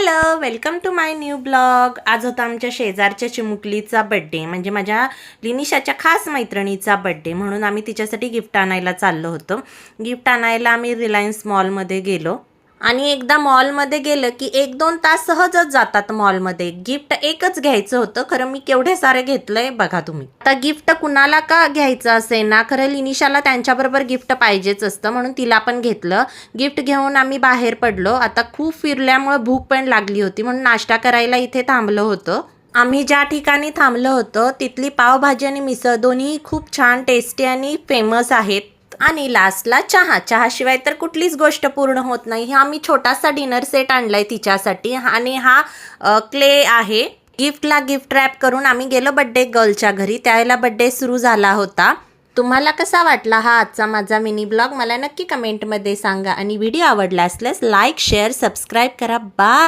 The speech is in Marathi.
Hello, welcome to my new blog. आज होता आमच्या शेजारच्या चिमुकलीचा बड्डे, म्हणजे माझ्या लिनिशाच्या खास मैत्रिणीचा बड्डे, म्हणून आम्ही तिच्यासाठी गिफ्ट आणायला चाललो होतो। गिफ्ट आणायला आम्ही रिलायन्स मॉलमध्ये गेलो आणि एकदा मॉलमध्ये गेलं की 1-2 तास सहजच जातात मॉलमध्ये। गिफ्ट एकच घ्यायचं होतं, खरं मी केवढे सारे घेतलंय बघा तुम्ही। आता गिफ्ट कुणाला का घ्यायचं असेल ना, खरं लिनिशाला त्यांच्याबरोबर गिफ्ट पाहिजेच असतं, म्हणून तिला पण घेतलं। गिफ्ट घेऊन आम्ही बाहेर पडलो। आता खूप फिरल्यामुळे भूक पण लागली होती, म्हणून नाश्ता करायला इथे थांबलो होतो। आम्ही ज्या ठिकाणी थांबलो होतो तिथली पावभाजी आणि मिसळ दोन्ही खूप छान टेस्टी आणि फेमस आहेत। आणि लास्टला चहाशिवाय तर कुठलीच गोष्ट पूर्ण होत नाही। हा मी छोटासा डिनर सेट आणलाय तिच्यासाठी आणि हा क्ले आहे। गिफ्टला गिफ्ट रॅप करून आम्ही गेलो बड्डे गर्लच्या घरी। त्यावेळेला बड्डे सुरू झाला होता। तुम्हाला कसा वाटला हा आजचा माझा मिनी ब्लॉग मला नक्की कमेंटमध्ये सांगा आणि व्हिडिओ आवडला असल्यास लाईक शेअर सबस्क्राईब करा। बाय।